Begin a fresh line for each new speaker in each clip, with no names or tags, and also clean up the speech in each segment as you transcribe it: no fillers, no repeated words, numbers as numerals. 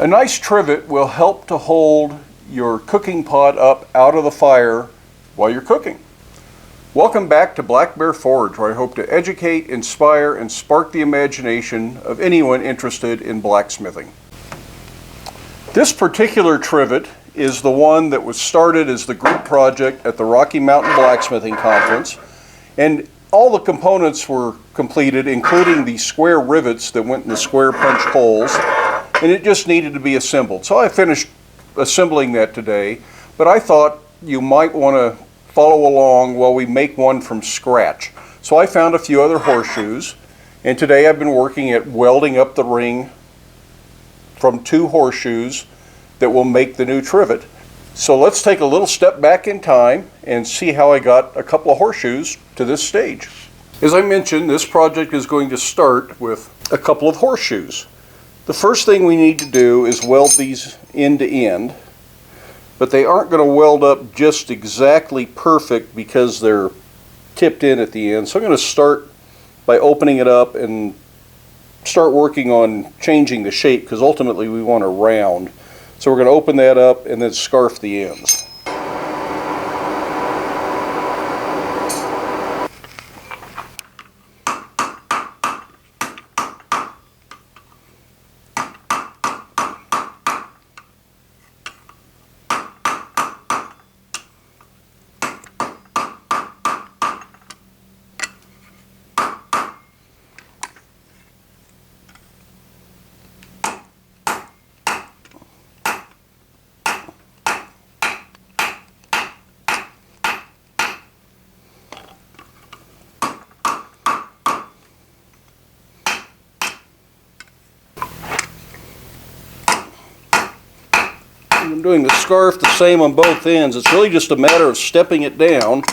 A nice trivet will help to hold your cooking pot up out of the fire while you're cooking. Welcome back to Black Bear Forge, where I hope to educate, inspire, and spark the imagination of anyone interested in blacksmithing. This particular trivet is the one that was started as the group project at the Rocky Mountain Blacksmithing Conference, and all the components were completed, including the square rivets that went in the square punch holes, and it just needed to be assembled. So I finished assembling that today, but I thought you might want to follow along while we make one from scratch. So I found a few other horseshoes, and today I've been working at welding up the ring from 2 horseshoes that will make the new trivet. So let's take a little step back in time and see how I got a couple of horseshoes to this stage. As I mentioned, this project is going to start with a couple of horseshoes. The first thing we need to do is weld these end to end, but they aren't going to weld up just exactly perfect because they're tipped in at the end. So I'm going to start by opening it up and start working on changing the shape, because ultimately we want a round. So we're going to open that up and then scarf the ends. I'm doing the scarf the same on both ends. It's really just a matter of stepping it down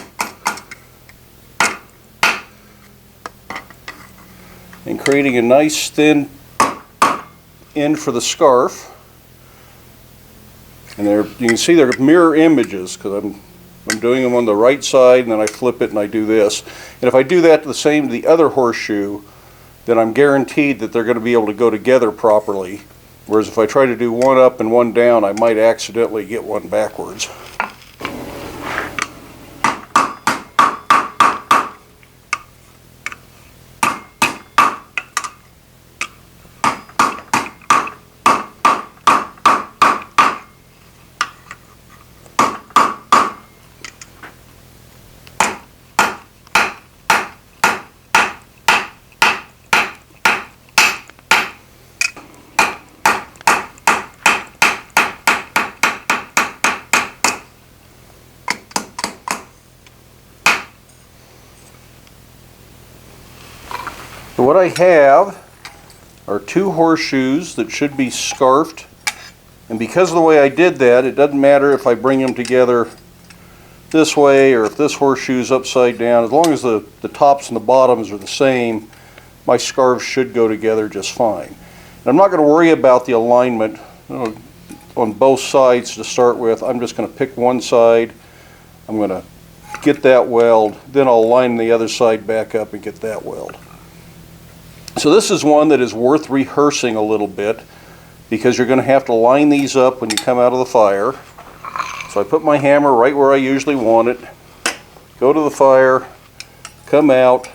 and creating a nice thin end for the scarf. And there, you can see they're mirror images, because I'm doing them on the right side, and then I flip it and I do this. And if I do that the same to the other horseshoe, then I'm guaranteed that they're going to be able to go together properly. Whereas if I try to do one up and one down, I might accidentally get one backwards. So what I have are 2 horseshoes that should be scarfed, and because of the way I did that, it doesn't matter if I bring them together this way or if this horseshoe is upside down. As long as the tops and the bottoms are the same, my scarves should go together just fine. And I'm not going to worry about the alignment on both sides to start with. I'm just going to pick one side, I'm going to get that weld, then I'll line the other side back up and get that weld. So this is one that is worth rehearsing a little bit, because you're going to have to line these up when you come out of the fire. So I put my hammer right where I usually want it, go to the fire, come out,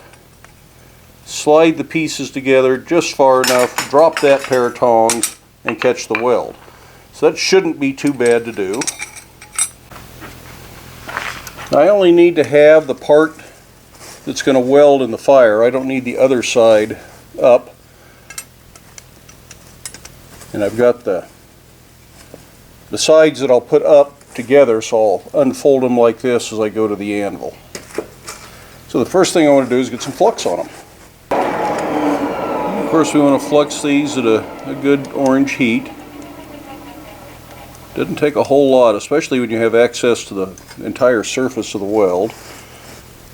slide the pieces together just far enough, drop that pair of tongs, and catch the weld. So that shouldn't be too bad to do. I only need to have the part that's going to weld in the fire. I don't need the other side up. And I've got the sides that I'll put up together, so I'll unfold them like this as I go to the anvil. So the first thing I want to do is get some flux on them. Of course, we want to flux these at a good orange heat. Doesn't take a whole lot, especially when you have access to the entire surface of the weld.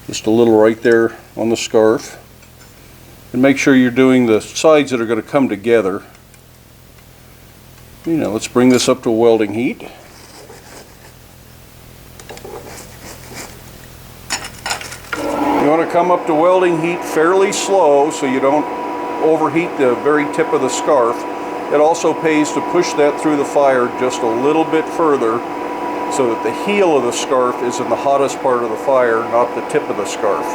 Just a little right there on the scarf. And make sure you're doing the sides that are going to come together. You know, let's bring this up to welding heat. You want to come up to welding heat fairly slow so you don't overheat the very tip of the scarf. it also pays to push that through the fire just a little bit further so that the heel of the scarf is in the hottest part of the fire, not the tip of the scarf.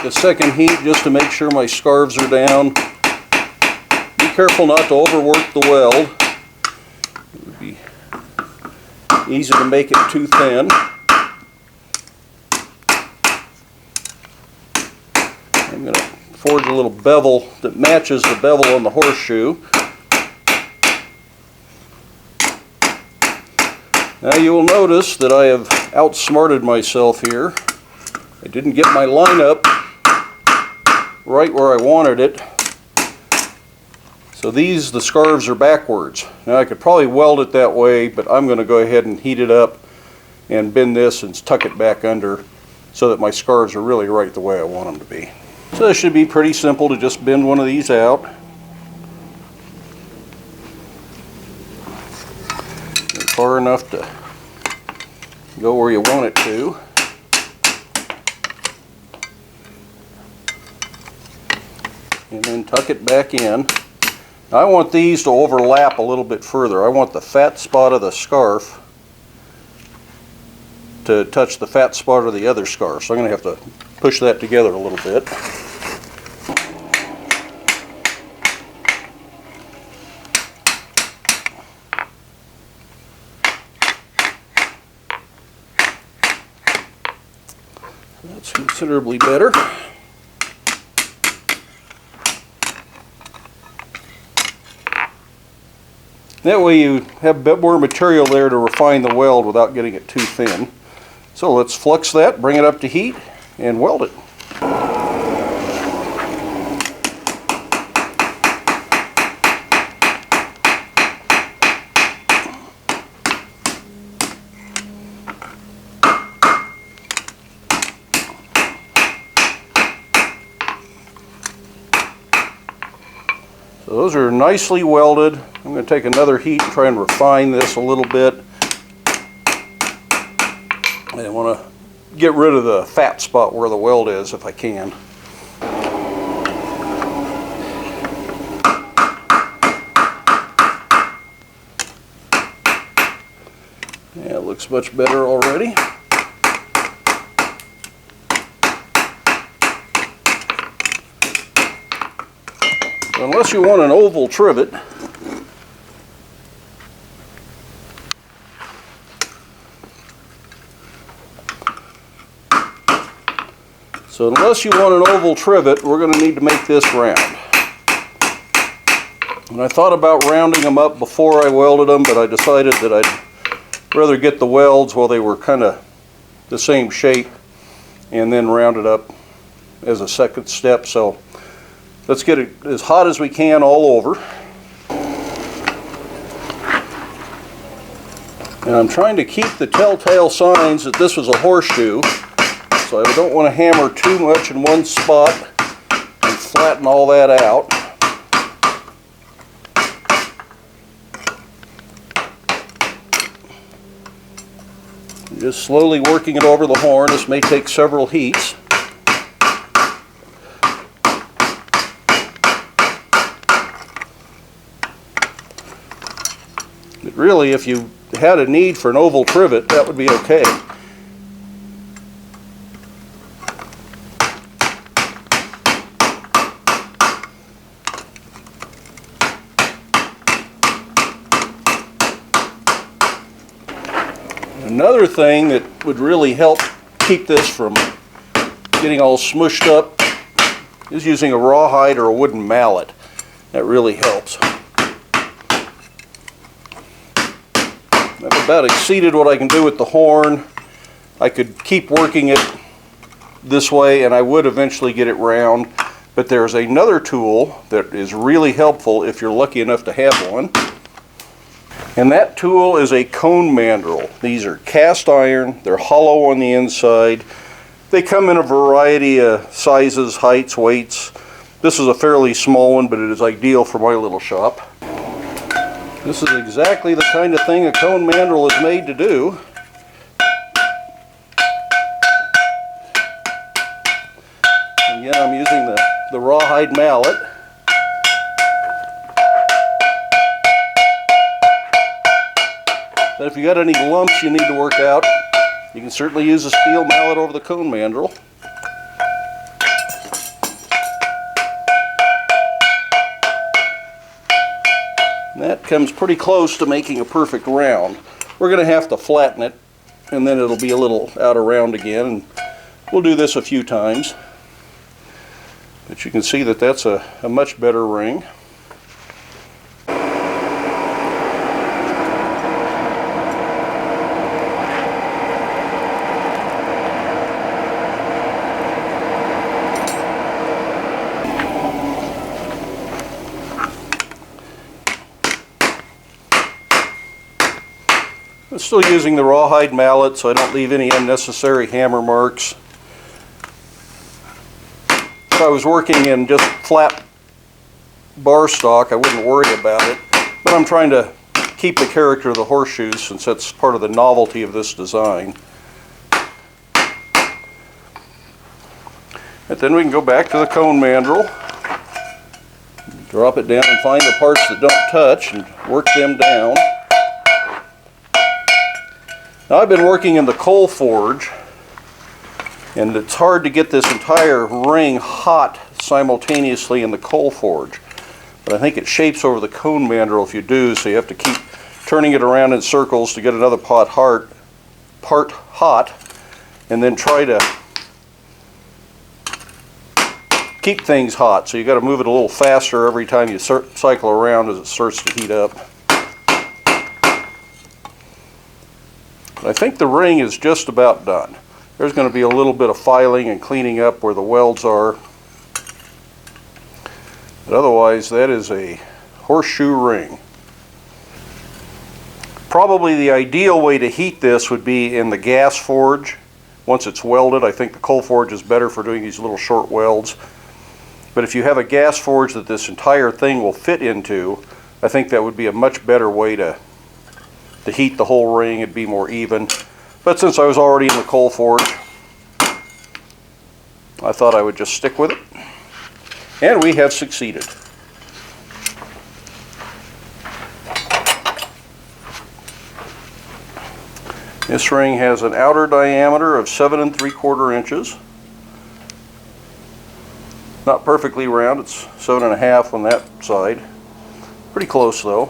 A second heat just to make sure my scarves are down. Be careful not to overwork the weld. It would be easy to make it too thin. I'm going to forge a little bevel that matches the bevel on the horseshoe. Now you will notice that I have outsmarted myself here. I didn't get my line up right where I wanted it. So the scarves are backwards. Now I could probably weld it that way, but I'm going to go ahead and heat it up and bend this and tuck it back under so that my scarves are really right the way I want them to be. So this should be pretty simple to just bend one of these out. Far enough to go where you want it to. And then tuck it back in. Now I want these to overlap a little bit further. I want the fat spot of the scarf to touch the fat spot of the other scarf. So I'm going to have to push that together a little bit. That's considerably better. That way you have a bit more material there to refine the weld without getting it too thin. So let's flux that, bring it up to heat, and weld it. So those are nicely welded. I'm going to take another heat and try and refine this a little bit. I want to get rid of the fat spot where the weld is if I can. Yeah, it looks much better already. Unless you want an oval trivet, so unless you want an oval trivet, we're going to need to make this round. And I thought about rounding them up before I welded them, but I decided that I'd rather get the welds while they were kind of the same shape and then round it up as a second step. So let's get it as hot as we can all over. And I'm trying to keep the telltale signs that this was a horseshoe, so I don't want to hammer too much in one spot and flatten all that out. Just slowly working it over the horn. This may take several heats. But really, if you had a need for an oval trivet, that would be okay. Another thing that would really help keep this from getting all smushed up is using a rawhide or a wooden mallet. That really helps. I've about exceeded what I can do with the horn. I could keep working it this way and I would eventually get it round, but there's another tool that is really helpful if you're lucky enough to have one. And that tool is a cone mandrel. These are cast iron, they're hollow on the inside. They come in a variety of sizes, heights, weights. This is a fairly small one, but it is ideal for my little shop. This is exactly the kind of thing a cone mandrel is made to do. Again, I'm using the rawhide mallet. But if you got any lumps you need to work out, you can certainly use a steel mallet over the cone mandrel. And that comes pretty close to making a perfect round. We're going to have to flatten it, and then it'll be a little out of round again. And we'll do this a few times. But you can see that that's a much better ring. I'm still using the rawhide mallet so I don't leave any unnecessary hammer marks. If I was working in just flat bar stock, I wouldn't worry about it. But I'm trying to keep the character of the horseshoes since that's part of the novelty of this design. And then we can go back to the cone mandrel, drop it down and find the parts that don't touch and work them down. Now I've been working in the coal forge, and it's hard to get this entire ring hot simultaneously in the coal forge. But I think it shapes over the cone mandrel if you do, so you have to keep turning it around in circles to get another part hot, and then try to keep things hot. So you got to move it a little faster every time you cycle around as it starts to heat up. I think the ring is just about done. There's going to be a little bit of filing and cleaning up where the welds are. But otherwise, that is a horseshoe ring. Probably the ideal way to heat this would be in the gas forge. Once it's welded, I think the coal forge is better for doing these little short welds. But if you have a gas forge that this entire thing will fit into, I think that would be a much better way to heat the whole ring. It'd be more even. But since I was already in the coal forge, I thought I would just stick with it. And we have succeeded. This ring has an outer diameter of 7 3/4 inches. Not perfectly round, it's 7 1/2 on that side. Pretty close though.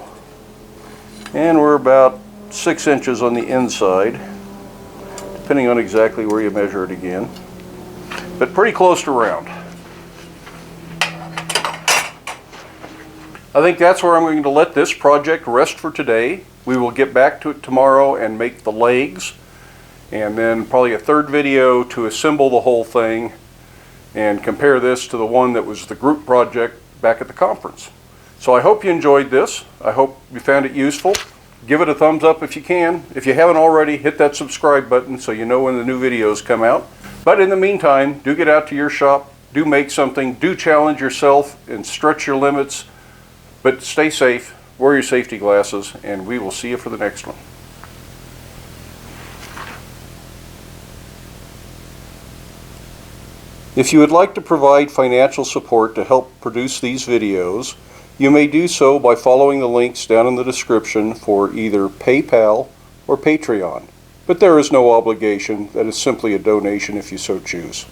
And we're about 6 inches on the inside, depending on exactly where you measure it again. But pretty close to round. I think that's where I'm going to let this project rest for today. We will get back to it tomorrow and make the legs, and then probably a third video to assemble the whole thing and compare this to the one that was the group project back at the conference. So I hope you enjoyed this. I hope you found it useful. Give it a thumbs up if you can. If you haven't already, hit that subscribe button so you know when the new videos come out. But in the meantime, do get out to your shop, do make something, do challenge yourself and stretch your limits, but stay safe, wear your safety glasses, and we will see you for the next one. If you would like to provide financial support to help produce these videos, you may do so by following the links down in the description for either PayPal or Patreon. But there is no obligation. That is simply a donation if you so choose.